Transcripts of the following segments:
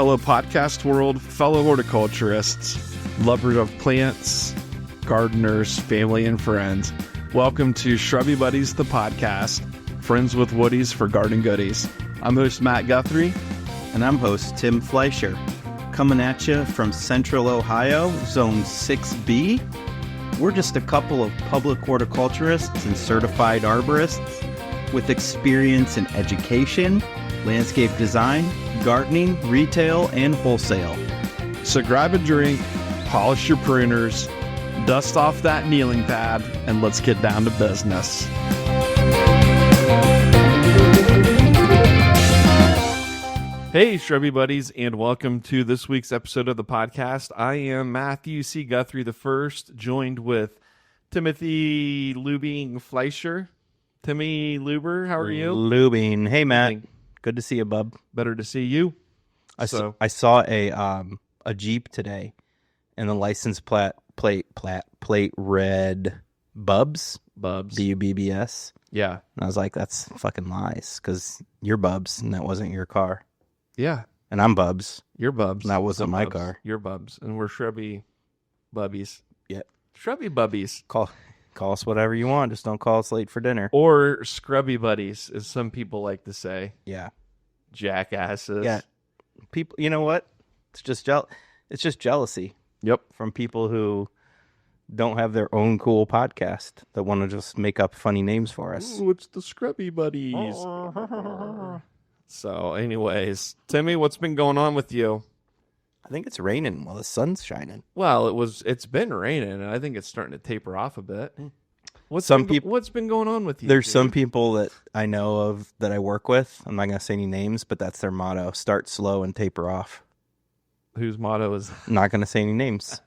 Hello, podcast world, fellow horticulturists, lovers of plants, gardeners, family, and friends. Welcome to Shrubby Buddies, the podcast, friends with woodies for garden goodies. I'm host Matt Guthrie. And I'm host Tim Fleischer. Coming at you from Central Ohio, Zone 6B. We're just a couple of public horticulturists and certified arborists with experience in education, landscape design, gardening, retail, and wholesale. So grab a drink, polish your pruners, dust off that kneeling pad, and let's get down to business. Hey, Shrubby Buddies, and welcome to this week's episode of the podcast. I am Matthew C. Guthrie the First, joined with Timothy Lubing Fleischer. Timmy Luber, how are you? Lubing. Hey, Matt. Good to see you, bub. Better to see you. I saw a Jeep today, and the license plate read Bubs. Bubbs. Yeah. And I was like, that's fucking lies, because you're Bubs, and that wasn't your car. Yeah. And I'm Bubs. You're Bubs. And that wasn't I'm my Bubs. car. You're Bubs. And we're Shrubby Bubbies. Yep. Shrubby Bubbies. Call us whatever you want. Just don't call us late for dinner. Or Scrubby Buddies, as some people like to say. Yeah. Jackasses. Yeah. People, you know what? It's just jealousy. Yep. From people who don't have their own cool podcast that want to just make up funny names for us. Ooh, it's the Scrubby Buddies. So, anyways, Timmy, what's been going on with you? I think it's raining while the sun's shining. Well, it's been raining, and I think it's starting to taper off a bit. What's been going on with you? There's some people that I know of that I work with. I'm not going to say any names, but that's their motto. Start slow and taper off. Whose motto is? I'm not going to say any names.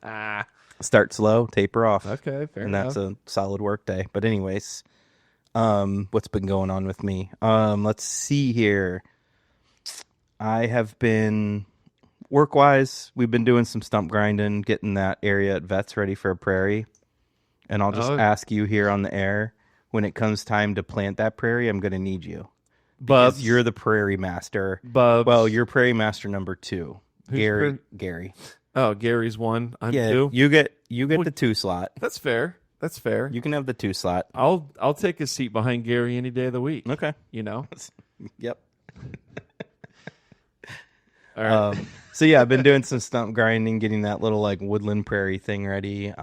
Start slow, taper off. Okay, fair and enough. That's a solid work day. But anyways, what's been going on with me? Let's see here. I have been, work-wise, we've been doing some stump grinding, getting that area at Vets ready for a prairie. And I'll just ask you here on the air, when it comes time to plant that prairie, I'm going to need you. Bubs. You're the prairie master. Bubs. Well, you're prairie master number 2. Gary. Oh, Gary's 1. I'm 2. You get the 2 slot. That's fair. You can have the 2 slot. I'll take a seat behind Gary any day of the week. Okay. You know? Yep. All right. So yeah, I've been doing some stump grinding, getting that little like woodland prairie thing ready.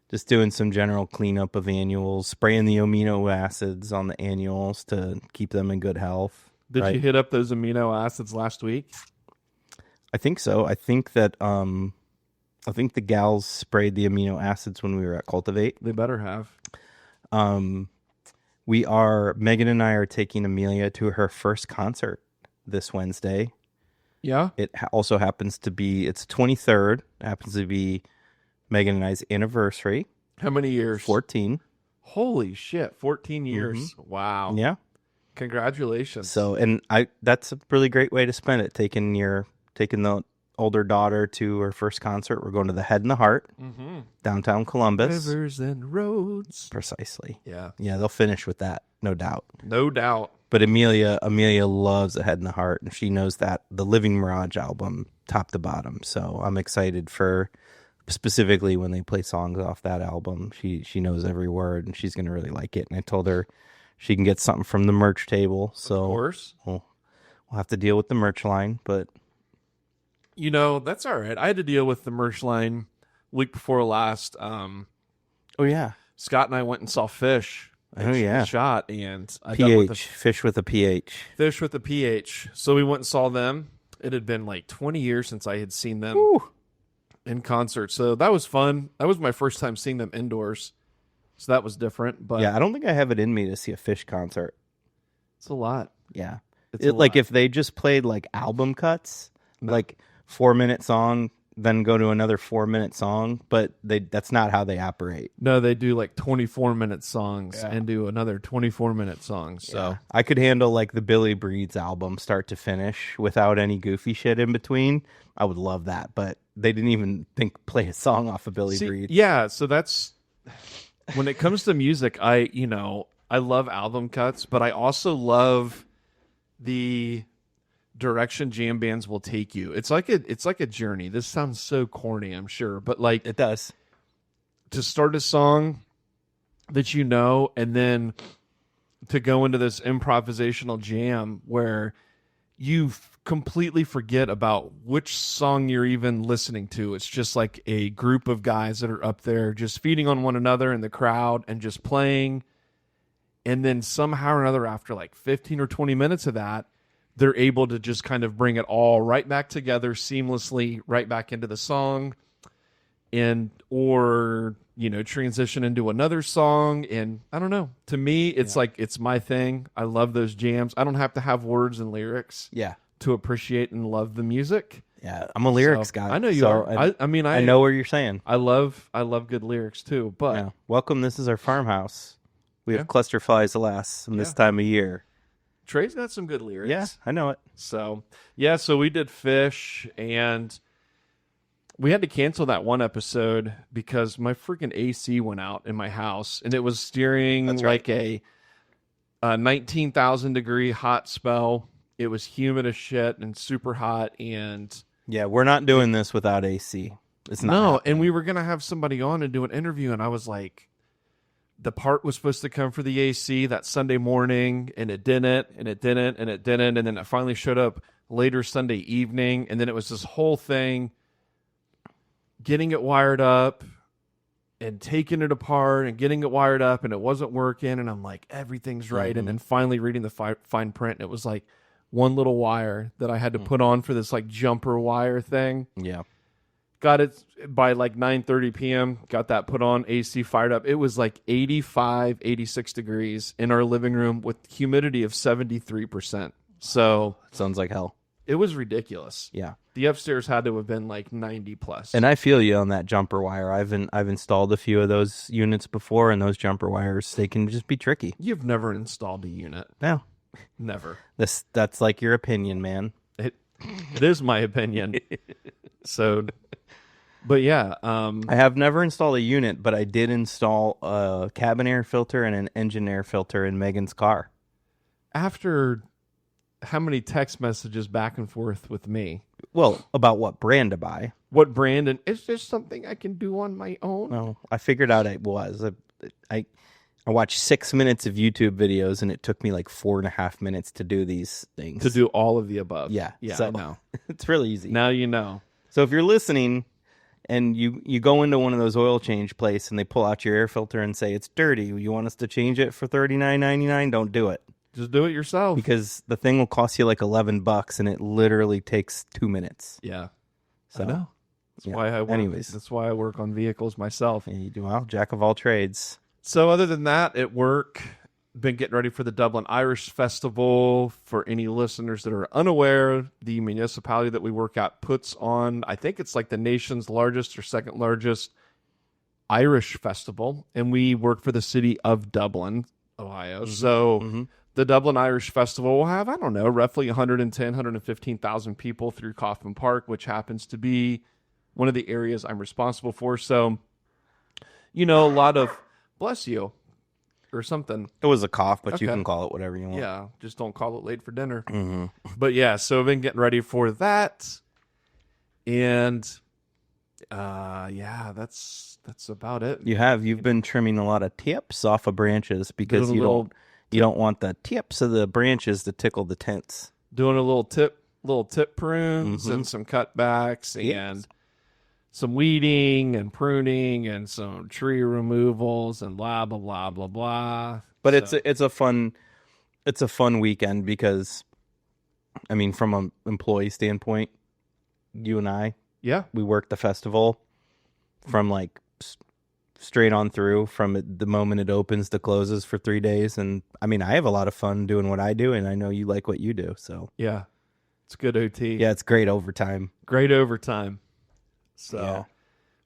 Just doing some general cleanup of annuals, spraying the amino acids on the annuals to keep them in good health. Did you hit up those amino acids last week? I think so. I think that the gals sprayed the amino acids when we were at Cultivate. They better have. Megan and I are taking Amelia to her first concert this Wednesday. Yeah. It also happens to be, it's 23rd. It happens to be Megan and I's anniversary. How many years? 14. Holy shit, 14 years. Mm-hmm. Wow. Yeah. Congratulations. So, and that's a really great way to spend it, taking the older daughter to her first concert. We're going to the Head and the Heart, downtown Columbus. Rivers and roads. Precisely. Yeah. Yeah, they'll finish with that, no doubt. No doubt. But Amelia loves The Head and the Heart, and she knows that the Living Mirage album top to bottom. So I'm excited for specifically when they play songs off that album. She knows every word, and she's going to really like it. And I told her she can get something from the merch table. So of course. We'll have to deal with the merch line, but you know, that's all right. I had to deal with the merch line week before last. Oh yeah. Scott and I went and saw Fish. Oh yeah. Shot and I Fish with a PH. Fish with a PH. So we went and saw them. It had been like 20 years since I had seen them in concert. So that was fun. That was my first time seeing them indoors. So that was different. But yeah, I don't think I have it in me to see a Fish concert. It's a lot. Yeah. It's a like lot. if they just played like album cuts, like 4-minute song, then go to another 4-minute song, but that's not how they operate. No, they do like 24-minute songs and do another 24-minute song. So I could handle like the Billy Breed's album start to finish without any goofy shit in between. I would love that, but they didn't even play a song off of Billy Breed. Yeah, so that's when it comes to music, I love album cuts, but I also love the direction jam bands will take you. It's like a journey. This sounds so corny, I'm sure, but like It does. to start a song that you know, and then to go into this improvisational jam where you completely forget about which song you're even listening to. It's just like a group of guys that are up there just feeding on one another in the crowd and just playing. And then somehow or another, after like 15 or 20 minutes of that, they're able to just kind of bring it all right back together seamlessly, right back into the song, and or transition into another song. And I don't know, to me it's like it's my thing. I love those jams. I don't have to have words and lyrics to appreciate and love the music. I'm a lyrics guy. I know you are. I know what you're saying. I love good lyrics too. But welcome, this is our farmhouse. We have cluster flies, alas, in this time of year. Trey's got some good lyrics. Yeah, I know it. So we did Fish, and we had to cancel that one episode because my freaking AC went out in my house, and it was steering like a 19,000 degree hot spell. It was humid as shit and super hot, and we're not doing this without AC. It's not happening. And we were gonna have somebody on and do an interview, and I was like, the part was supposed to come for the AC that Sunday morning, and it didn't, and it didn't, and it didn't, and then it finally showed up later Sunday evening, and then it was this whole thing, getting it wired up and taking it apart and getting it wired up, and it wasn't working, and I'm like, everything's right, and then finally reading the fine print, and it was like one little wire that I had to put on for this like jumper wire thing. Yeah. Got it by like 9:30 p.m. Got that put on, AC fired up. It was like 85, 86 degrees in our living room with humidity of 73%. So sounds like hell. It was ridiculous. Yeah. The upstairs had to have been like 90 plus. And I feel you on that jumper wire. I've installed a few of those units before, and those jumper wires, they can just be tricky. You've never installed a unit. No. Never. That's like your opinion, man. It is my opinion. So, but yeah. I have never installed a unit, but I did install a cabin air filter and an engine air filter in Megan's car. After how many text messages back and forth with me? Well, about what brand to buy. What brand, and is this something I can do on my own? No, I figured out it was. I watched 6 minutes of YouTube videos, and it took me like 4.5 minutes to do these things. To do all of the above. Yeah. Yeah, so I know. It's really easy. Now you know. So if you're listening and you go into one of those oil change places and they pull out your air filter and say it's dirty, you want us to change it for $39.99? Don't do it. Just do it yourself. Because the thing will cost you like $11 and it literally takes 2 minutes. Yeah. So, I know. That's why I work. Anyways. That's why I work on vehicles myself. Yeah, you do. Well, jack of all trades. So other than that, at work, been getting ready for the Dublin Irish Festival. For any listeners that are unaware, the municipality that we work at puts on, I think it's like the nation's largest or second largest Irish festival. And we work for the city of Dublin, Ohio. Mm-hmm. So the Dublin Irish Festival will have, I don't know, roughly 115,000 people through Kaufman Park, which happens to be one of the areas I'm responsible for. So, a lot of, bless you, or something. It was a cough, but you can call it whatever you want. Yeah, just don't call it late for dinner. Mm-hmm. But yeah, so I've been getting ready for that. And that's about it. You've been trimming a lot of tips off of branches because you don't want the tips of the branches to tickle the tents. Doing a little tip prunes and some cutbacks and some weeding and pruning and some tree removals and blah blah blah blah blah. But it's a fun weekend because, I mean, from an employee standpoint, you and I, we work the festival from like straight on through from the moment it opens to closes for 3 days, and I mean, I have a lot of fun doing what I do, and I know you like what you do. So yeah, it's good OT. Yeah, it's great overtime. Great overtime. So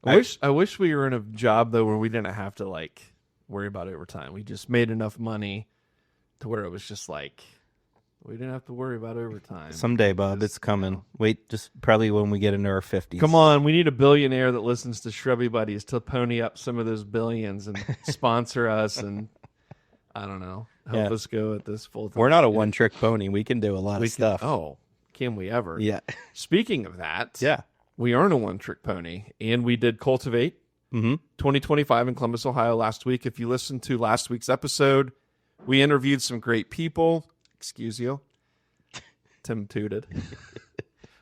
I wish we were in a job though where we didn't have to like worry about overtime. We just made enough money to where it was just like we didn't have to worry about overtime. Someday, bub, it's coming. Wait, just probably when we get into our 50s. Come on, we need a billionaire that listens to Shrubby Buddies to pony up some of those billions and sponsor us and I don't know, help us go at this full time. We're not a one-trick pony. We can do a lot of stuff. can we ever? Yeah. Speaking of that, Yeah. we aren't a one-trick pony, and we did Cultivate 2025 in Columbus, Ohio last week. If you listened to last week's episode, we interviewed some great people. Excuse you. Tim tooted.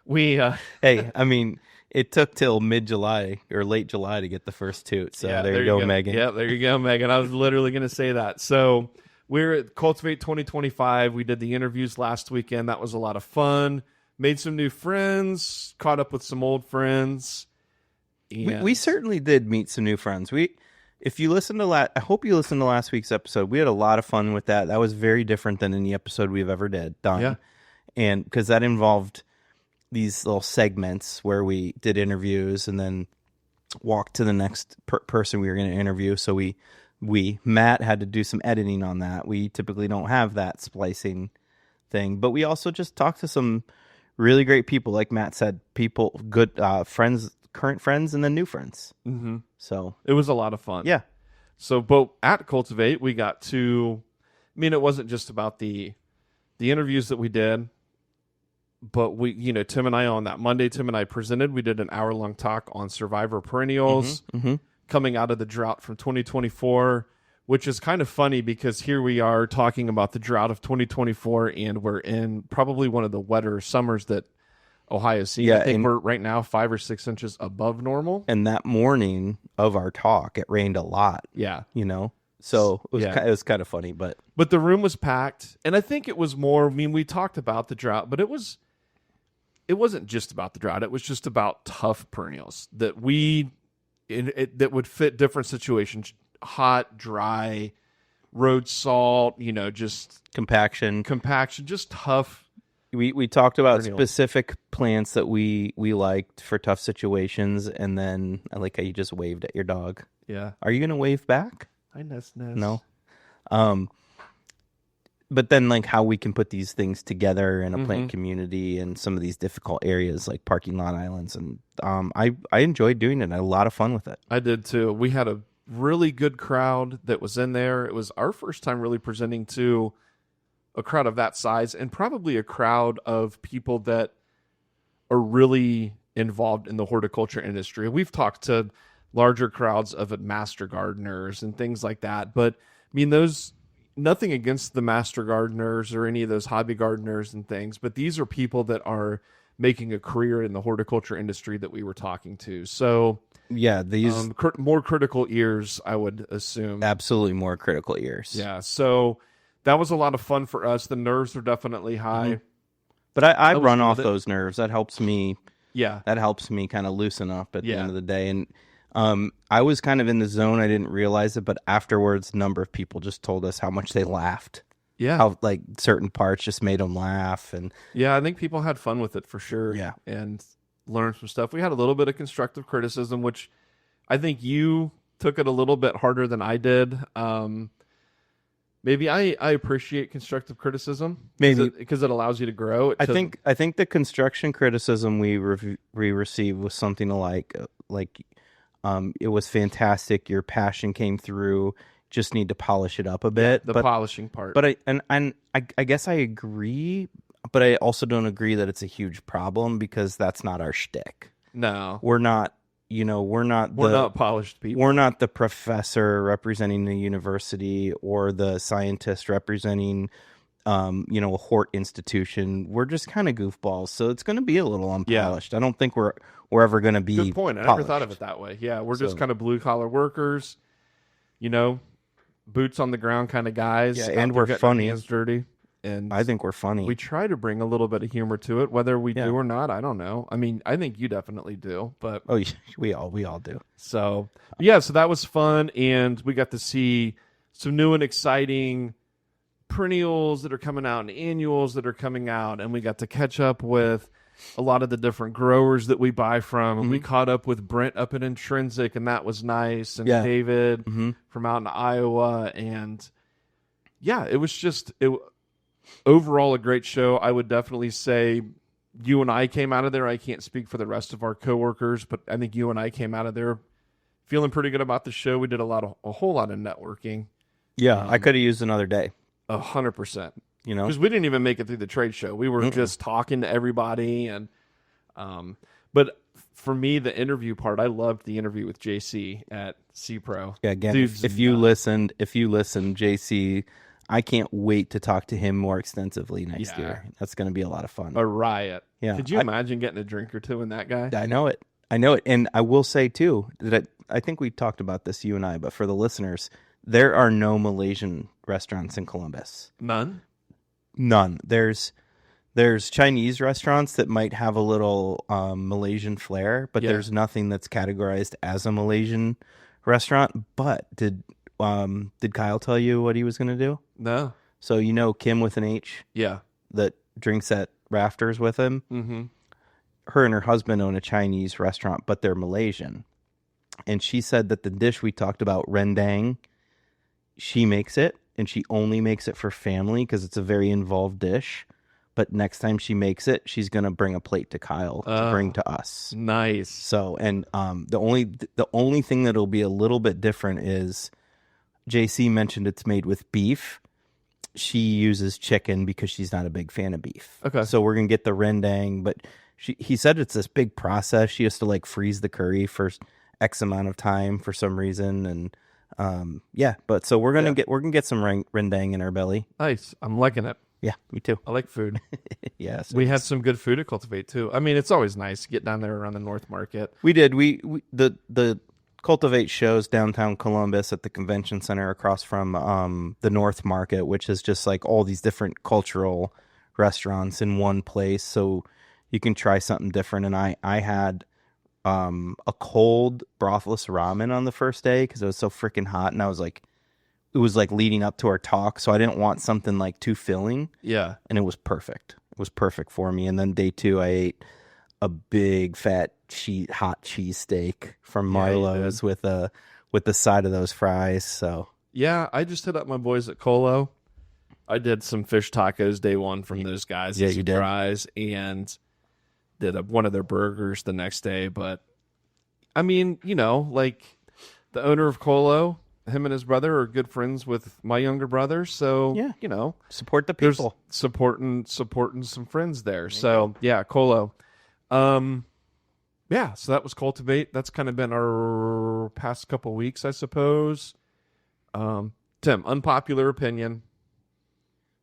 Hey, I mean, it took till mid-July or late July to get the first toot. So Yeah, there you go, Megan. Yeah, there you go, Megan. I was literally going to say that. So we're at Cultivate 2025. We did the interviews last weekend. That was a lot of fun. Made some new friends. Caught up with some old friends. We certainly did meet some new friends. If you listen to I hope you listened to last week's episode. We had a lot of fun with that. That was very different than any episode we've ever done. Yeah. And because that involved these little segments where we did interviews and then walked to the next person we were going to interview. So Matt had to do some editing on that. We typically don't have that splicing thing, but we also just talked to some really great people. Like Matt said, people, good friends, current friends, and then new friends. Mm-hmm. So it was a lot of fun. Yeah. So, but at Cultivate, we got to, I mean, it wasn't just about the interviews that we did, but Tim and I on that Monday, Tim and I presented, we did an hour-long talk on Survivor Perennials coming out of the drought from 2024, which is kind of funny because here we are talking about the drought of 2024, and we're in probably one of the wetter summers that Ohio's seen. I think we're right now 5 or 6 inches above normal. And that morning of our talk, it rained a lot. Yeah. So it was kind of funny, but the room was packed, and I think it was more, I mean, we talked about the drought, but it wasn't just about the drought. It was just about tough perennials that that would fit different situations: hot, dry, road salt, just compaction, just tough. We talked about perennials. Specific plants that we liked for tough situations, and then I like how you just waved at your dog. Yeah. Are you going to wave back? I nest. No. But then like how we can put these things together in a plant community and some of these difficult areas like parking lot islands. And I enjoyed doing it. I had a lot of fun with it. I did too. We had a really good crowd that was in there. It was our first time really presenting to a crowd of that size, and probably a crowd of people that are really involved in the horticulture industry. We've talked to larger crowds of master gardeners and things like that. But I mean, nothing against the master gardeners or any of those hobby gardeners and things, but these are people that are making a career in the horticulture industry that we were talking to. So yeah, these more critical ears, I would assume. Absolutely more critical ears. Yeah. So that was a lot of fun for us. The nerves are definitely high. But I run off those nerves. That helps me. Yeah. That helps me kind of loosen up at the end of the day. And I was kind of in the zone. I didn't realize it, but afterwards, a number of people just told us how much they laughed. Yeah. How like certain parts just made them laugh. And yeah, I think people had fun with it for sure. Yeah. And learned some stuff. We had a little bit of constructive criticism, which I think you took it a little bit harder than I did. Maybe I appreciate constructive criticism. Maybe because it allows you to grow. I think the construction criticism we received was something like it was fantastic. Your passion came through. Just need to polish it up a bit. The polishing part. But I guess I agree, but I also don't agree that it's a huge problem because that's not our shtick. No, we're not. We're not polished people. We're not the professor representing the university or the scientist representing, a hort institution. We're just kind of goofballs, so it's going to be a little unpolished. I don't think we're ever going to be. Good point. I polished. never thought of it that way. Yeah, we're just kind of blue collar workers, boots on the ground kind of guys. Yeah, and we're funny. Hands dirty. And I think we're funny. We try to bring a little bit of humor to it, whether we do or not. I don't know. I mean, I think you definitely do, but we all do. So yeah, so that was fun, and we got to see some new and exciting perennials that are coming out and annuals that are coming out, and we got to catch up with a lot of the different growers that we buy from. And we caught up with Brent up at Intrinsic, and that was nice, and David from out in Iowa, and yeah, it was just overall a great show. I would definitely say you and I came out of there. I can't speak for the rest of our coworkers, but I think you and I came out of there feeling pretty good about the show. We did a whole lot of networking. Yeah, I could have used another day. 100%. you know. Because we didn't even make it through the trade show. We were just talking to everybody, and but for me, the interview part, I loved the interview with JC at CPro. Yeah, again, Dude's if you listened, JC, I can't wait to talk to him more extensively next year. That's going to be a lot of fun. A riot. Yeah. Could you imagine getting a drink or two in that guy? I know it. And I will say, too, that I think we talked about this, you and I, but for the listeners, there are no Malaysian restaurants in Columbus. None? None. There's Chinese restaurants that might have a little Malaysian flair, but there's nothing that's categorized as a Malaysian restaurant. But did Kyle tell you what he was going to do? No. So you know Kim with an H? Yeah. That drinks at Rafters with him? Mm-hmm. Her and her husband own a Chinese restaurant, but they're Malaysian. And she said that the dish we talked about, rendang, she makes it, and she only makes it for family because it's a very involved dish. But next time she makes it, she's going to bring a plate to Kyle to bring to us. Nice. So, and the only thing that'll be a little bit different is JC mentioned it's made with beef. She uses chicken because she's not a big fan of beef. Okay. So we're going to get the rendang, but he said it's this big process. She has to like freeze the curry for X amount of time for some reason. And but so we're going to get some rendang in our belly. Nice. I'm liking it. Yeah, me too. I like food. Yes. We had some good food at Cultivate too. I mean, it's always nice to get down there around the North Market. We did. The Cultivate shows downtown Columbus at the convention center across from the North Market, which is just like all these different cultural restaurants in one place. So you can try something different. And I had a cold brothless ramen on the first day because it was so freaking hot. And I was like, it was like leading up to our talk. So I didn't want something like too filling. Yeah. And it was perfect. It was perfect for me. And then day 2, I ate a big fat hot cheesesteak from Marlowe's with the side of those fries. So yeah, I just hit up my boys at Colo. I did some fish tacos day 1 from those guys. Yeah, and some you did. Fries and did one of their burgers the next day. But I mean, you know, like the owner of Colo, him and his brother are good friends with my younger brother. So yeah, you know, support the people. Supporting some friends there. So yeah, Colo. Yeah, so that was Cultivate. That's kind of been our past couple weeks, I suppose. Tim, unpopular opinion.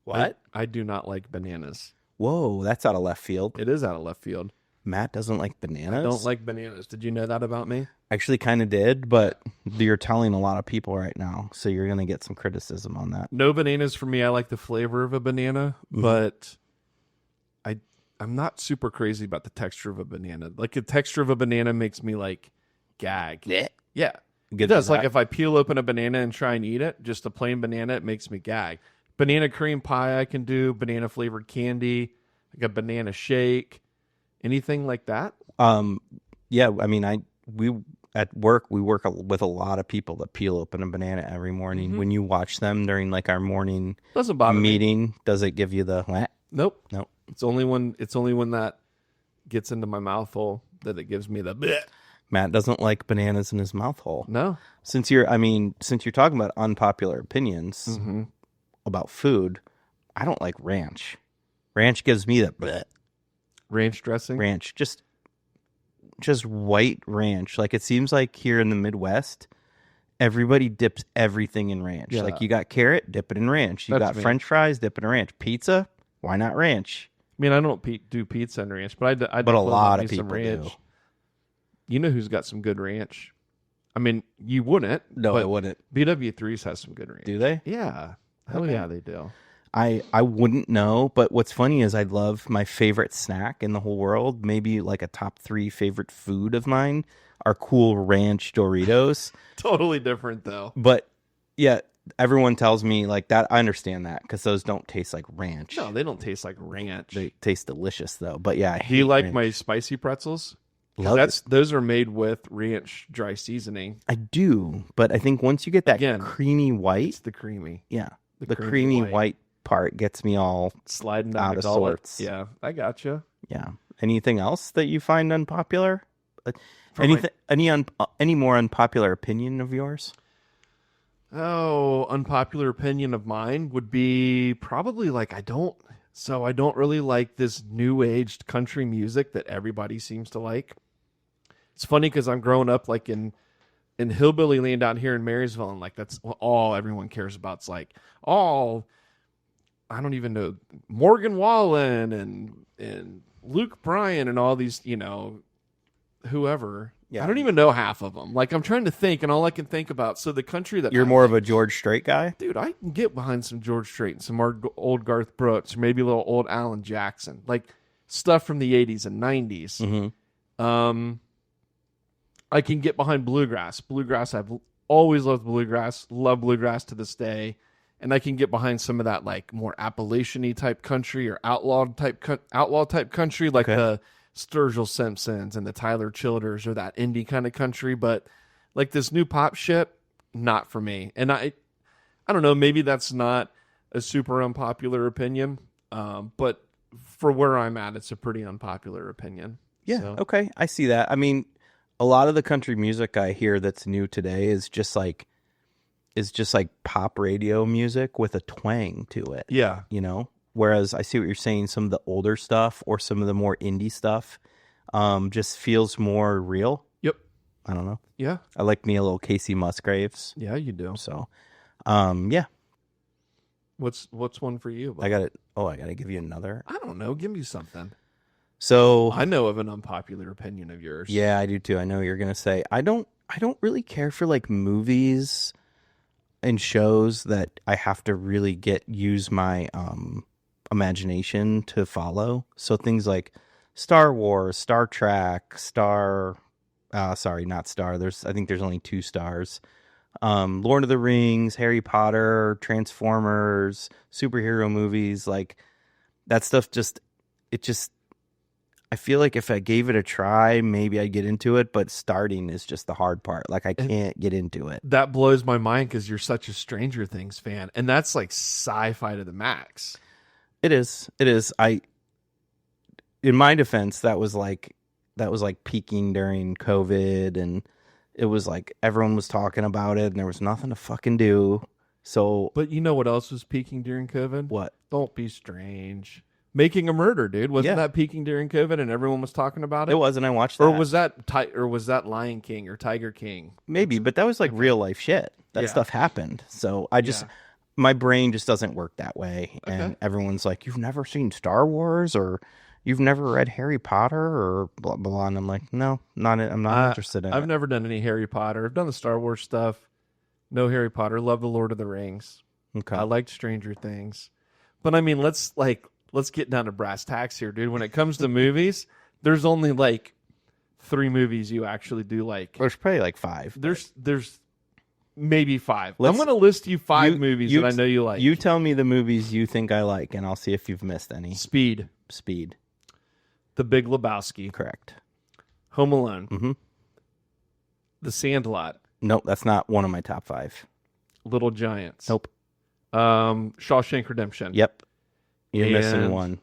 What? I do not like bananas. Whoa, that's out of left field. It is out of left field. Matt doesn't like bananas? I don't like bananas. Did you know that about me? Actually kind of did, but you're telling a lot of people right now, so you're going to get some criticism on that. No bananas for me. I like the flavor of a banana, but I'm not super crazy about the texture of a banana. Like the texture of a banana makes me like gag. Yeah. It does. Like if I peel open a banana and try and eat it, just a plain banana, it makes me gag. Banana cream pie I can do, banana flavored candy, like a banana shake, anything like that. Yeah, I mean we at work we work with a lot of people that peel open a banana every morning. Mm-hmm. When you watch them during like our morning doesn't bother meeting, me. Does it give you the what? Nope. It's only when that gets into my mouth hole that it gives me the bleh. Matt doesn't like bananas in his mouth hole. No. Since you're talking about unpopular opinions about food, I don't like ranch. Ranch gives me the bleh. Ranch dressing? Ranch. Just white ranch. Like it seems like here in the Midwest, everybody dips everything in ranch. Yeah. Like you got carrot, dip it in ranch. You got French fries, dip it in ranch. Pizza, why not ranch? I mean, I don't do pizza and ranch, but I but a lot of people do. You know who's got some good ranch? I mean, you wouldn't. No, I wouldn't. BW3s has some good ranch. Do they? Yeah. Hell yeah, they do. I wouldn't know, but what's funny is I love my favorite snack in the whole world. Maybe like a top 3 favorite food of mine are Cool Ranch Doritos. Totally different though. But yeah, everyone tells me like that. I understand that because those don't taste like ranch. No, they don't taste like ranch. They taste delicious though. But yeah, do you like my spicy pretzels? Those are made with ranch dry seasoning. I do, but I think once you get that creamy white, it's the creamy. Yeah, the creamy white part gets me all sliding down out of sorts. Yeah, I gotcha. Yeah. Anything else that you find unpopular? Any more unpopular opinion of yours? Oh, unpopular opinion of mine would be probably like I don't really like this new aged country music that everybody seems to like. It's funny because I'm growing up like in hillbilly land out here in Marysville, and like that's all everyone cares about. It's like all I don't even know Morgan Wallen and Luke Bryan and all these whoever. Yeah. I don't even know half of them. Like I'm trying to think, and all I can think about. So the country that You're I more like, of a George Strait guy? dude, I can get behind some George Strait and some more old Garth Brooks, or maybe a little old Alan Jackson, like stuff from the '80s and '90s. I can get behind bluegrass. Bluegrass, I've always loved bluegrass. Love bluegrass to this day, and I can get behind some of that like more Appalachian-y type country or outlaw type country, like the Sturgill Simpsons and the Tyler Childers or that indie kind of country. But like this new pop shit, not for me. And I don't know. Maybe that's not a super unpopular opinion, but for where I'm at, it's a pretty unpopular opinion. Yeah. So. Okay. I see that. I mean, a lot of the country music I hear that's new today is just like pop radio music with a twang to it. Yeah. Whereas I see what you're saying, some of the older stuff or some of the more indie stuff just feels more real. Yep. I don't know. Yeah. I like me a little Casey Musgraves. Yeah, you do. So, yeah. What's one for you? I got it. Oh, I got to give you another. I don't know. Give me something. So I know of an unpopular opinion of yours. Yeah, I do too. I know you're going to say, I don't really care for like movies and shows that I have to really use my imagination to follow. So things like Star Wars, Star Trek, not Star. I think there's only 2 stars. Lord of the Rings, Harry Potter, Transformers, superhero movies, like that stuff I feel like if I gave it a try, maybe I'd get into it, but starting is just the hard part. Like I can't get into it. That blows my mind because you're such a Stranger Things fan, and that's like sci-fi to the max. It is. In my defense, that was like peaking during COVID, and it was like everyone was talking about it, and there was nothing to fucking do. So, but you know what else was peaking during COVID? What? Don't Be Strange. Making a Murder, dude. Wasn't that peaking during COVID and everyone was talking about it? It was, and I watched that. Or was that Lion King or Tiger King? Maybe, but that was like real life shit. That stuff happened. So my brain just doesn't work that way. Okay. And everyone's like, you've never seen Star Wars or you've never read Harry Potter or blah, blah, blah. And I'm like, no, I'm not interested in it. I've never done any Harry Potter. I've done the Star Wars stuff. No Harry Potter. Love the Lord of the Rings. Okay. I liked Stranger Things. But I mean, let's get down to brass tacks here, dude. When it comes to movies, there's only like 3 movies you actually do like. There's probably like 5. There's maybe 5. I'm going to list you 5 movies that I know you like. You tell me the movies you think I like, and I'll see if you've missed any. Speed. The Big Lebowski. Correct. Home Alone. Mm-hmm. The Sandlot. Nope, that's not one of my top 5. Little Giants. Nope. Shawshank Redemption. Yep. You're missing one.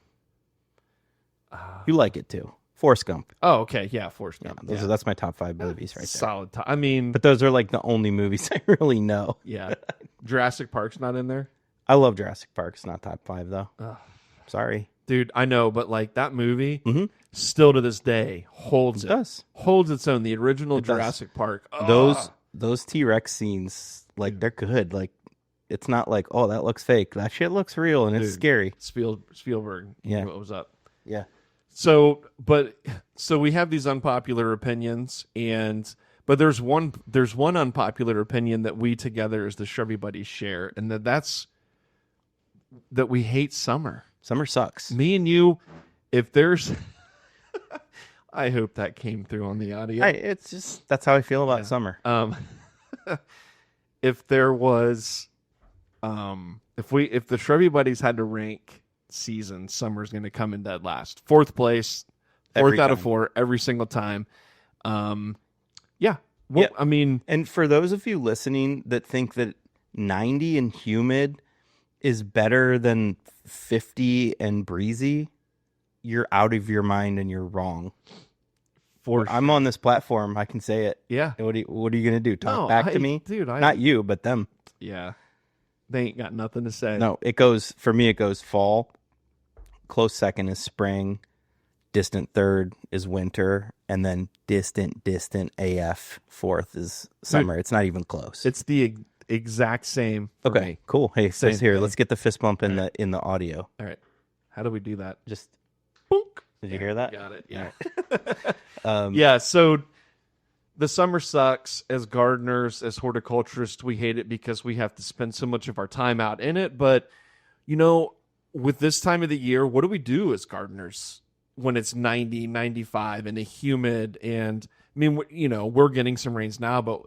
You like it too. Forrest Gump. Oh, okay. Yeah, Forrest Gump. Yeah, that's my top 5 movies right there. Solid. I mean... But those are like the only movies I really know. Yeah. Jurassic Park's not in there? I love Jurassic Park. It's not top 5 though. Sorry. Dude, I know, but like that movie, still to this day, holds its own. The original Jurassic Park. Those T-Rex scenes, like they're good. Like it's not like, oh, that looks fake. That shit looks real and it's scary. Spielberg. Yeah. What was up? Yeah. So we have these unpopular opinions, but there's one unpopular opinion that we together as the Shrubby Buddies share, and that's that we hate summer. Summer sucks. Me and you, if there's I hope that came through on the audio. It's just that's how I feel about summer. If there was if the Shrubby Buddies had to rank seasons, summer's going to come in dead last. 4th place, 4th out of 4 every single time. Yeah. Well, I mean, and for those of you listening that think that 90 and humid is better than 50 and breezy, you're out of your mind and you're wrong. I'm on this platform. I can say it. Yeah. What are you going to do? Talk back to me? Dude, not you, but them. Yeah. They ain't got nothing to say. No, it goes fall. Close second is spring. Distant third is winter. And then distant AF fourth is summer. It's not even close. It's the exact same for okay, me. cool. Hey, Same here, thing. let's get the fist bump in All the audio. All right. How do we do that? Just Boink. did you hear that? Got it. Yeah. Yeah. So the summer sucks. As gardeners, as horticulturists, we hate it because we have to spend so much of our time out in it. But, with this time of the year, what do we do as gardeners when it's 90, 95 and humid? And I mean, we're getting some rains now, but,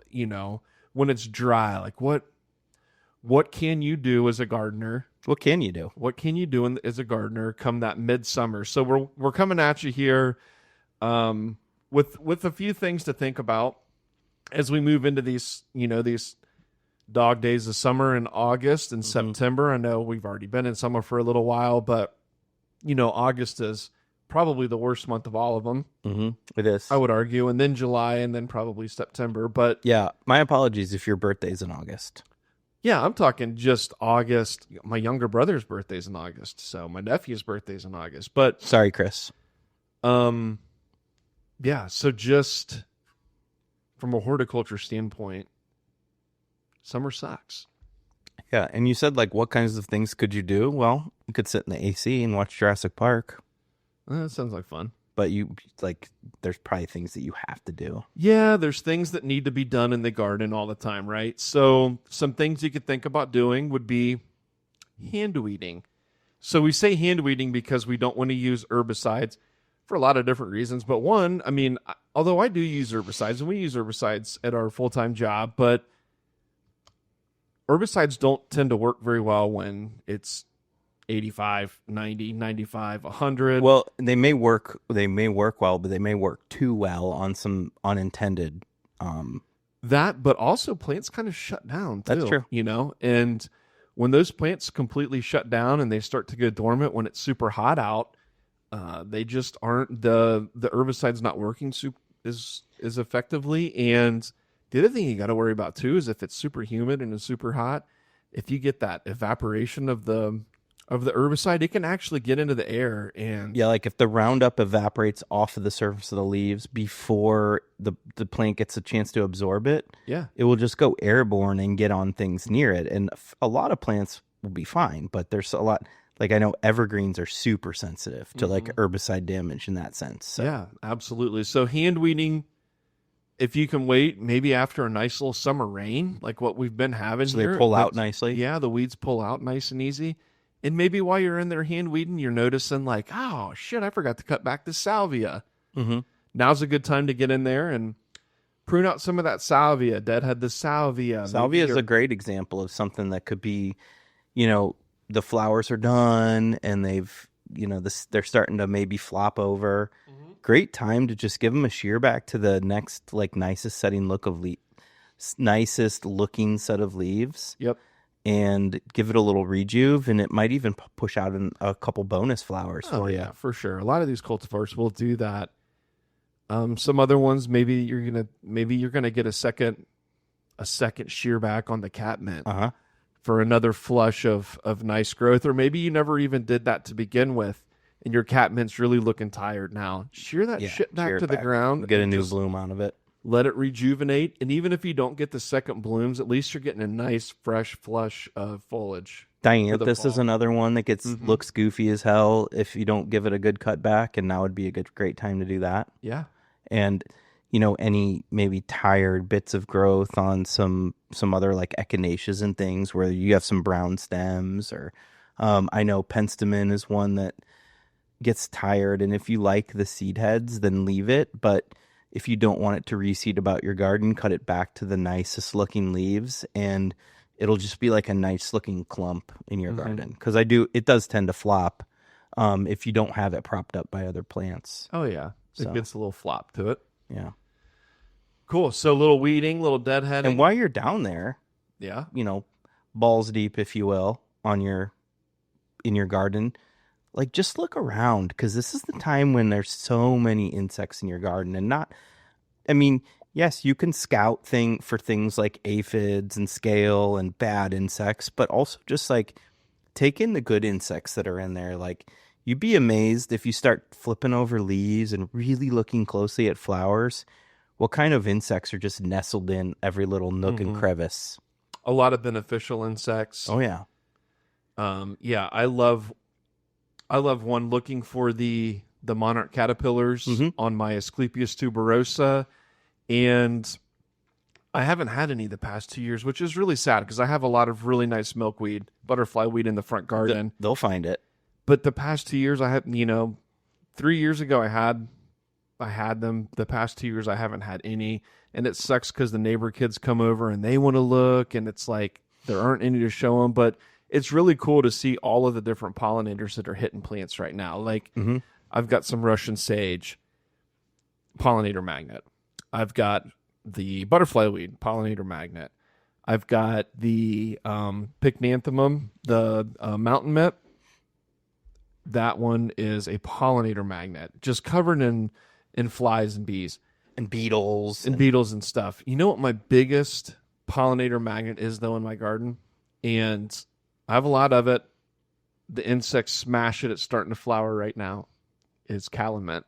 when it's dry, like what can you do as a gardener? What can you do? What can you do as a gardener come that midsummer? So we're coming at you here with a few things to think about as we move into these dog days of summer in August and September. I know we've already been in summer for a little while, but August is probably the worst month of all of them. Mm-hmm. It is. I would argue, and then July, and then probably September. But yeah, my apologies if your birthday's in August. Yeah, I'm talking just August. My younger brother's birthday's in August, so my nephew's birthday's in August. But sorry, Chris. Yeah. So just from a horticulture standpoint, summer sucks. Yeah, and you said what kinds of things could you do? Well, you could sit in the AC and watch Jurassic Park. That sounds like fun. But there's probably things that you have to do. Yeah, there's things that need to be done in the garden all the time, right? So some things you could think about doing would be hand weeding. So we say hand weeding because we don't want to use herbicides for a lot of different reasons. But one, I mean, although I do use herbicides, and we use herbicides at our full-time job, but herbicides don't tend to work very well when it's 85, 90, 95, 100. Well, they may work well, but they may work too well on some unintended that, but also plants kind of shut down too. That's true. And when those plants completely shut down and they start to go dormant when it's super hot out, they just aren't the herbicide's not working as effectively. And the other thing you got to worry about too is if it's super humid and it's super hot, if you get that evaporation of the herbicide, it can actually get into the air. And yeah, if the Roundup evaporates off of the surface of the leaves before the plant gets a chance to absorb it, yeah, it will just go airborne and get on things near it. And a lot of plants will be fine, but there's a lot, I know evergreens are super sensitive to herbicide damage in that sense. So. Yeah, absolutely. So hand weeding, if you can wait, maybe after a nice little summer rain, like what we've been having so here. They pull out nicely. Yeah, the weeds pull out nice and easy. And maybe while you're in there hand weeding, you're noticing oh, shit, I forgot to cut back the salvia. Mm-hmm. Now's a good time to get in there and prune out some of that salvia, deadhead the salvia. Salvia is a great example of something that could be, the flowers are done and they've, they're starting to maybe flop over. Mm-hmm. Great time to just give them a shear back to the next, nicest looking set of leaves. Yep. And give it a little rejuve, and it might even push out a couple bonus flowers for you. Yeah, for sure. A lot of these cultivars will do that. Some other ones, maybe you're gonna get a second shear back on the catmint for another flush of nice growth, or maybe you never even did that to begin with, and your catmint's really looking tired now. Shear that shit back to the ground. Get a new bloom out of it. Let it rejuvenate, and even if you don't get the second blooms, at least you're getting a nice fresh flush of foliage. Dianthus is another one that looks goofy as hell if you don't give it a good cut back, and now would be a great time to do that. Yeah. And any maybe tired bits of growth on some other echinaceas and things where you have some brown stems, or I know penstemon is one that gets tired, and if you like the seed heads, then leave it, but if you don't want it to reseed about your garden, cut it back to the nicest looking leaves, and it'll just be a nice looking clump in your garden. Because it does tend to flop if you don't have it propped up by other plants. Oh yeah, it gets a little flop to it. Yeah, cool. So little weeding, little deadheading, and while you're down there, yeah, balls deep, if you will, in your garden. Just look around, because this is the time when there's so many insects in your garden, and yes, you can scout for things like aphids and scale and bad insects, but also just like take in the good insects that are in there. Like, you'd be amazed if you start flipping over leaves and really looking closely at flowers, what kind of insects are just nestled in every little nook and crevice. A lot of beneficial insects. Oh yeah. Yeah, I love one looking for the monarch caterpillars Mm-hmm. on my Asclepias tuberosa, and I haven't had any the past 2 years, which is really sad because I have a lot of really nice milkweed, butterfly weed in the front garden. They'll find it. But the past 2 years, I had, 3 years ago I had them. The past 2 years, I haven't had any, and it sucks because the neighbor kids come over and they want to look, and it's like there aren't any to show them. But it's really cool to see all of the different pollinators that are hitting plants right now. Like I've got some Russian sage pollinator magnet. I've got the butterfly weed pollinator magnet. I've got the pycnanthemum, the mountain mint. That one is a pollinator magnet, just covered in flies and bees And beetles. and beetles and stuff. You know what my biggest pollinator magnet is, though, in my garden? And I have a lot of it. The insects smash it. It's starting to flower right now. Is calamint.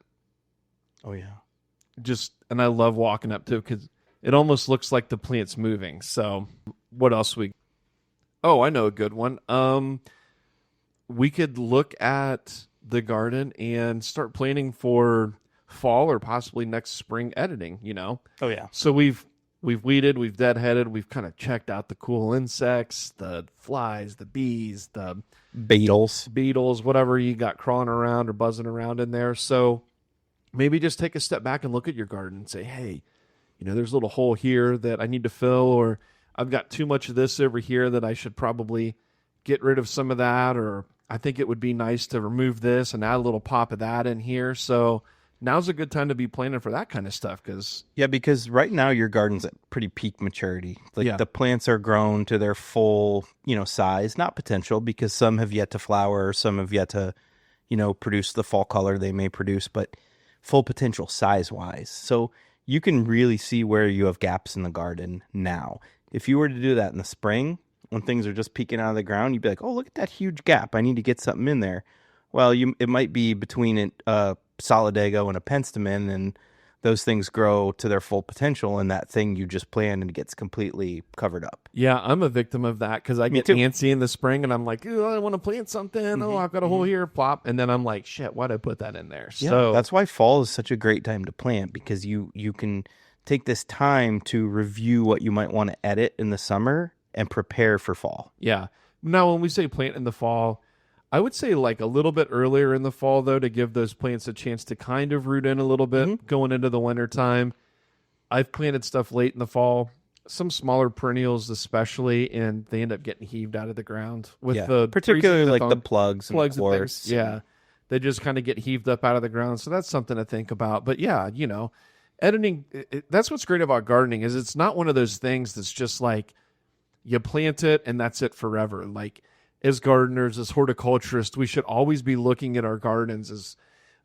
Oh yeah. And I love walking up to it because it almost looks like the plant's moving. So what else Oh, I know a good one. We could look at the garden and start planning for fall or possibly next spring editing, Oh yeah. So we've weeded, we've deadheaded, we've kind of checked out the cool insects, the flies, the bees, the Beetles. beetles, whatever you got crawling around or buzzing around in there. So maybe just take a step back and look at your garden and say, hey, there's a little hole here that I need to fill, or I've got too much of this over here that I should probably get rid of some of that, or I think it would be nice to remove this and add a little pop of that in here. So now's a good time to be planning for that kind of stuff because right now your garden's at pretty peak maturity. Like the plants are grown to their full, size, not potential, because some have yet to flower, some have yet to, produce the fall color they may produce, but full potential size-wise. So you can really see where you have gaps in the garden now. If you were to do that in the spring, when things are just peeking out of the ground, you'd be like, oh, look at that huge gap. I need to get something in there. Well, it might be between a solidago and a penstemon, and those things grow to their full potential, and that thing you just planted and gets completely covered up. Yeah, I'm a victim of that because I get antsy in the spring, and I'm like, oh, I want to plant something. Oh, I've got a hole here, plop. And then I'm like, shit, why'd I put that in there? Yeah, So that's why fall is such a great time to plant, because you can take this time to review what you might want to edit in the summer and prepare for fall. Yeah. Now, when we say plant in the fall, I would say like a little bit earlier in the fall, though, to give those plants a chance to kind of root in a little bit going into the winter time. I've planted stuff late in the fall, some smaller perennials especially, and they end up getting heaved out of the ground with particularly like the plugs and things. Yeah. They just kind of get heaved up out of the ground. So that's something to think about. But yeah, editing, that's what's great about gardening is it's not one of those things that's just like you plant it and that's it forever. Like, as gardeners, as horticulturists, we should always be looking at our gardens as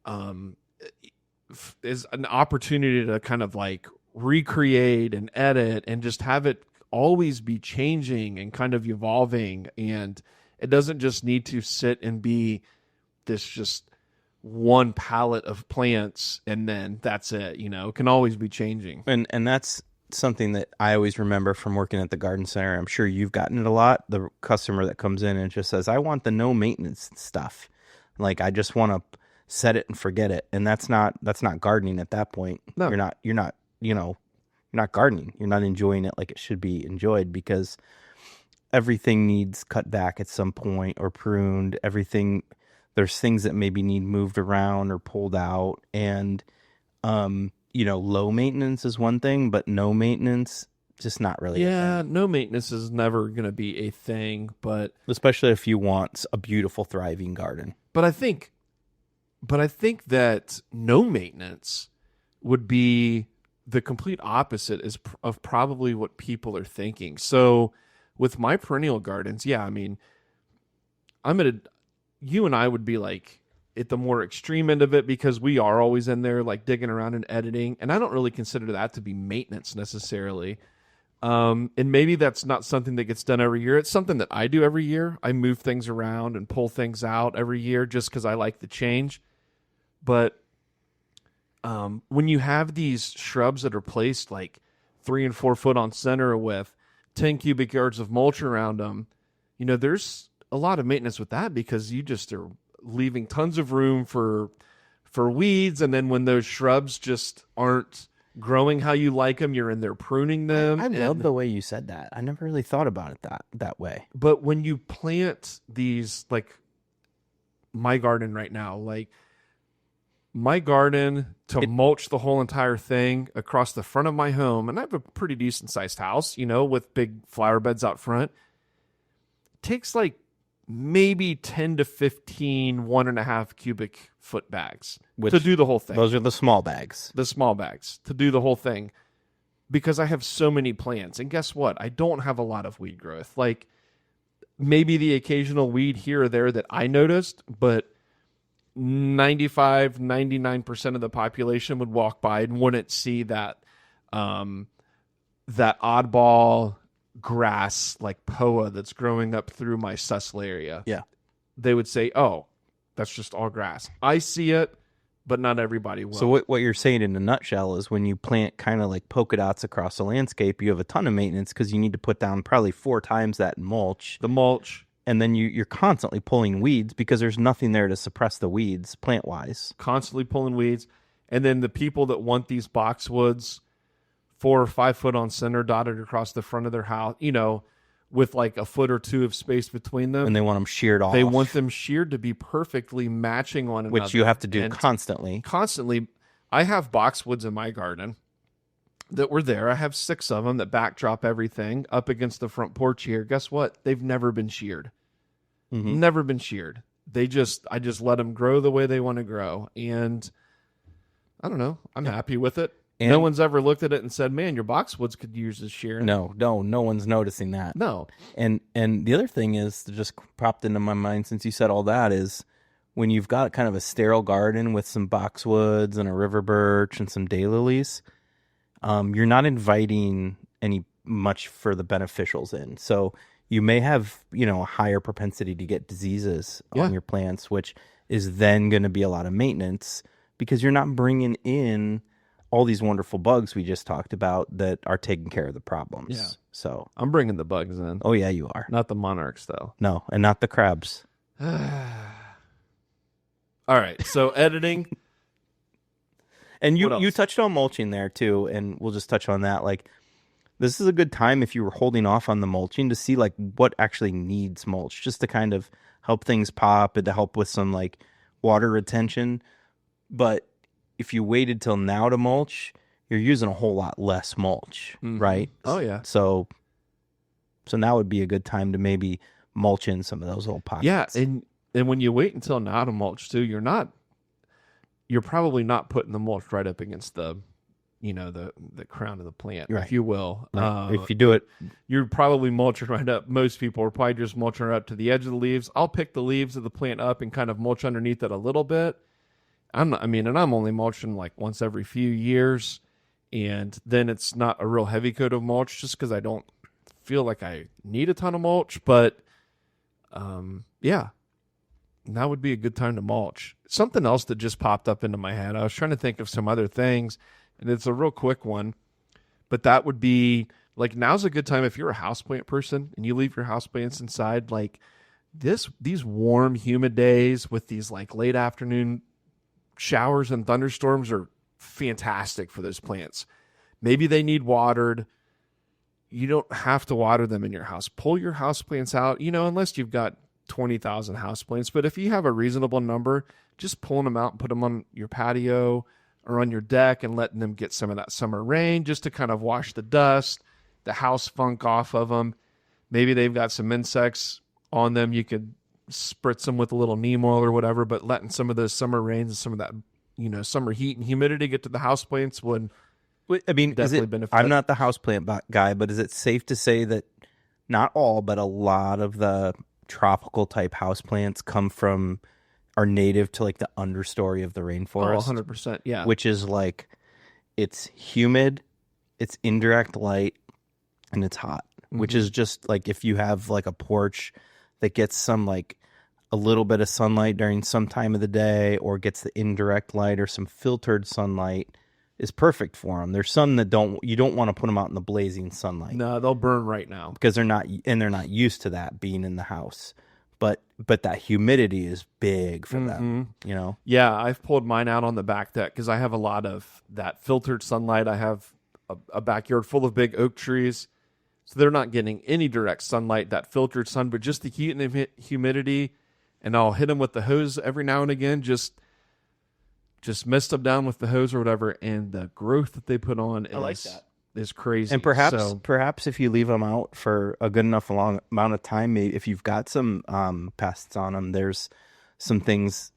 an opportunity to kind of like recreate and edit and just have it always be changing and kind of evolving. And it doesn't just need to sit and be this just one palette of plants and then that's it. It can always be changing. And that's something that I always remember from working at the garden center. I'm sure you've gotten it a lot. The customer that comes in and just says, I want the no maintenance stuff. Like, I just want to set it and forget it. And that's not gardening at that point. No. You're not gardening. You're not enjoying it like it should be enjoyed, because everything needs cut back at some point or pruned. There's things that maybe need moved around or pulled out. And, low maintenance is one thing, but no maintenance, just not really. Yeah, no maintenance is never going to be a thing, but especially if you want a beautiful, thriving garden. But I think that no maintenance would be the complete opposite of probably what people are thinking. So with my perennial gardens, yeah, I mean, you and I would be like at the more extreme end of it because we are always in there like digging around and editing, and I don't really consider that to be maintenance necessarily. And maybe that's not something that gets done every year. It's something that I do every year. I move things around and pull things out every year just because I like the change. But when you have these shrubs that are placed like 3 and 4 foot on center with 10 cubic yards of mulch around them, there's a lot of maintenance with that because you just are leaving tons of room for weeds. And then when those shrubs just aren't growing how you like them, you're in there pruning them. I love the way you said that. I never really thought about it that way. But when you plant these, like my garden right now, like my garden to mulch the whole entire thing across the front of my home, and I have a pretty decent sized house, with big flower beds out front, takes like maybe 10 to 15 1.5 cubic foot bags to do the whole thing. Those are the small bags. The small bags to do the whole thing because I have so many plants. And guess what? I don't have a lot of weed growth. Like maybe the occasional weed here or there that I noticed, but 99% of the population would walk by and wouldn't see that that oddball grass like poa that's growing up through my sussel area. Yeah. They would say, oh, that's just all grass. I see it, but not everybody will. So what you're saying in a nutshell is when you plant kind of like polka dots across the landscape, you have a ton of maintenance because you need to put down probably 4 times that in mulch. The mulch. And then you're constantly pulling weeds because there's nothing there to suppress the weeds plant-wise. Constantly pulling weeds. And then the people that want these boxwoods 4 or 5 foot on center dotted across the front of their house, with like a foot or two of space between them. And they want them sheared off. They want them sheared to be perfectly matching one another. Which you have to do constantly. Constantly. I have boxwoods in my garden that were there. I have 6 of them that backdrop everything up against the front porch here. Guess what? They've never been sheared. Mm-hmm. Never been sheared. I just let them grow the way they want to grow. And I don't know. I'm happy with it. And no one's ever looked at it and said, man, your boxwoods could use this shearing. No one's noticing that. No. And the other thing is that just popped into my mind since you said all that is when you've got kind of a sterile garden with some boxwoods and a river birch and some daylilies, you're not inviting any much for the beneficials in. So you may have, a higher propensity to get diseases on your plants, which is then going to be a lot of maintenance because you're not bringing in all these wonderful bugs we just talked about that are taking care of the problems. Yeah. So I'm bringing the bugs in. Oh, yeah, you are. Not the monarchs, though. No, and not the crabs. All right, so editing. And you touched on mulching there, too, and we'll just touch on that. Like, this is a good time if you were holding off on the mulching to see, like, what actually needs mulch, just to kind of help things pop and to help with some, like, water retention. But if you waited till now to mulch, you're using a whole lot less mulch, right? Oh, yeah. So now would be a good time to maybe mulch in some of those little pockets. Yeah, and when you wait until now to mulch, too, you're probably not putting the mulch right up against the crown of the plant, right, if you will. Right. If you do it, you're probably mulching right up. Most people are probably just mulching right up to the edge of the leaves. I'll pick the leaves of the plant up and kind of mulch underneath it a little bit. I'm only mulching like once every few years, and then it's not a real heavy coat of mulch just because I don't feel like I need a ton of mulch. But yeah, now would be a good time to mulch. Something else that just popped up into my head. I was trying to think of some other things, and it's a real quick one, but that would be like now's a good time if you're a houseplant person and you leave your houseplants inside. Like these warm, humid days with these like late afternoon showers and thunderstorms are fantastic for those plants. Maybe they need watered. You don't have to water them in your house. Pull your houseplants out, unless you've got 20,000 houseplants. But if you have a reasonable number, just pulling them out and put them on your patio or on your deck and letting them get some of that summer rain just to kind of wash the dust, the house funk off of them. Maybe they've got some insects on them. You could spritz them with a little neem oil or whatever, but letting some of those summer rains and some of that, summer heat and humidity get to the houseplants would definitely benefit. I'm not the houseplant guy, but is it safe to say that not all, but a lot of the tropical type houseplants come from are native to like the understory of the Oh, rainforest, 100%. Yeah. which is like it's humid, it's indirect light, and it's hot, which is just like if you have like a porch that gets some like a little bit of sunlight during some time of the day or gets the indirect light or some filtered sunlight is perfect for them. There's some that you don't want to put them out in the blazing sunlight No, they'll burn right now. because they're not used to that being in the house. But that humidity is big for them, you know? Yeah, I've pulled mine out on the back deck because I have a lot of that filtered sunlight. I have a backyard full of big oak trees, so they're not getting any direct sunlight, that filtered sun, but just the heat and the humidity. And I'll hit them with the hose every now and again, just mist them down with the hose or whatever. And the growth that they put on is crazy. And perhaps if you leave them out for a good enough long amount of time, maybe if you've got some pests on them, there's some things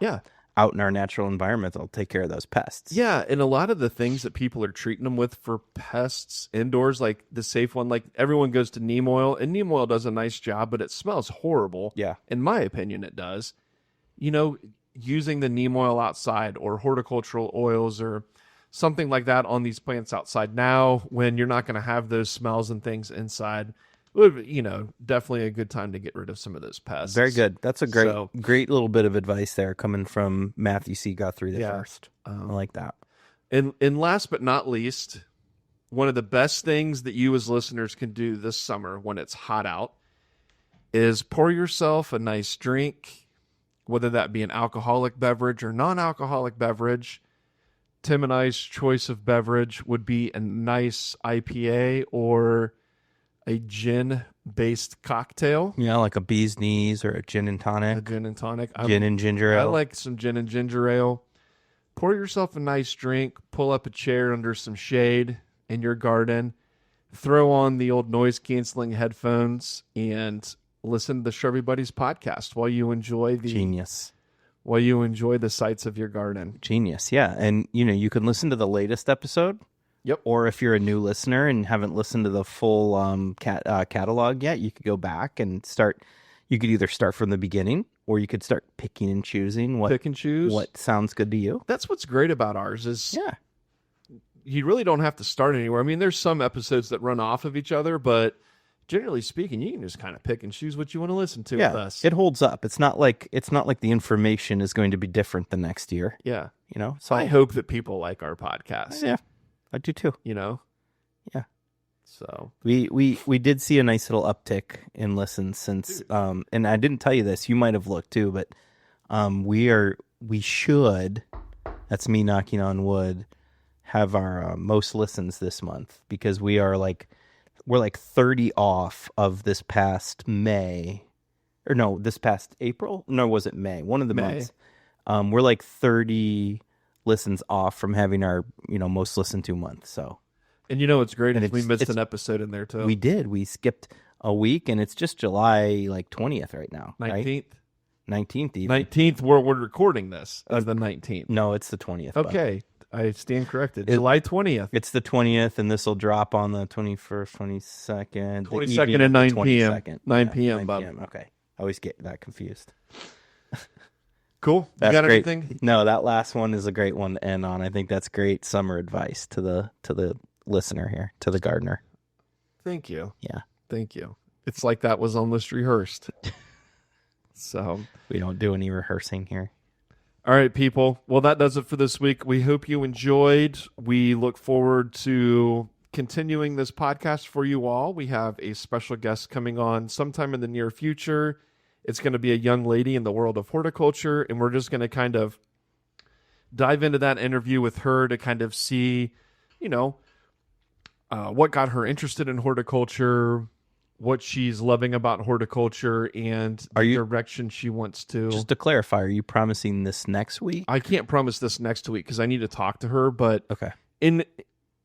out in our natural environment that'll take care of those pests. Yeah, and a lot of the things that people are treating them with for pests indoors, like the safe one, like everyone goes to neem oil, and neem oil does a nice job, but it smells horrible. Yeah. In my opinion, it does. You know, using the neem oil outside or horticultural oils or something like that on these plants outside now when you're not going to have those smells and things inside would, definitely a good time to get rid of some of those pests. Very good. That's a great little bit of advice there coming from Matthew C. Guthrie the first. I like that. And last but not least, one of the best things that you as listeners can do this summer when it's hot out is pour yourself a nice drink, whether that be an alcoholic beverage or non-alcoholic beverage. Tim and I's choice of beverage would be a nice IPA or a gin-based cocktail. Yeah, like a bee's knees or a gin and tonic. Gin and ginger ale. I like some gin and ginger ale. Pour yourself a nice drink, pull up a chair under some shade in your garden, throw on the old noise-canceling headphones, and listen to the Shrubby Buddies podcast while you enjoy the sights of your garden. Genius, yeah. And, you can listen to the latest episode. Yep. Or if you're a new listener and haven't listened to the full catalog yet, you could go back and start. You could either start from the beginning or you could start picking and choosing what sounds good to you. That's what's great about ours is you really don't have to start anywhere. I mean, there's some episodes that run off of each other, but generally speaking, you can just kind of pick and choose what you want to listen to with us. It holds up. It's not like the information is going to be different the next year. Yeah. So I hope that people like our podcast. Yeah. I do too. Yeah. So we did see a nice little uptick in listens since and I didn't tell you this, you might have looked too, but we should, that's me knocking on wood, have our most listens this month because we're like 30 off of this past this past April? No, was it May? One of the months. We're like 30 listens off from having our, most listened to month. So, and what's great is we missed an episode in there too. We did. We skipped a week, and it's just July 20th right now. 19th. Right? 19th. Even. 19th. We're recording this as the 19th. No, it's the 20th. Okay. I stand corrected. July 20th. It's the 20th, and this will drop on the 21st, 22nd. 22nd at 9 p.m. 9 p.m. 9 p.m. Okay. I always get that confused. Cool. That's you got great. anything? No, that last one is a great one to end on. I think that's great summer advice to the listener here, to the gardener. Thank you. Yeah. Thank you. It's like that was almost rehearsed. So we don't do any rehearsing here. All right, people. Well, that does it for this week. We hope you enjoyed. We look forward to continuing this podcast for you all. We have a special guest coming on sometime in the near future. It's going to be a young lady in the world of horticulture, and we're just going to kind of dive into that interview with her to kind of see, what got her interested in horticulture, what she's loving about horticulture, and the direction she wants to. Just to clarify, are you promising this next week? I can't promise this next week because I need to talk to her, but okay. in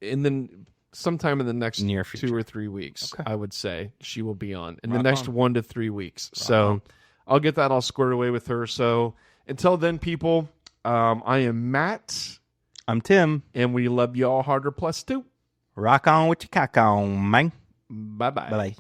the sometime in the next near future. 2 or 3 weeks, okay. I would say she will be on in Rock the next on. 1 to 3 weeks. So I'll get that all squared away with her. So until then, people, I am Matt. I'm Tim. And we love you all harder plus 2. Rock on with your cock on, man. Bye-bye. Bye-bye.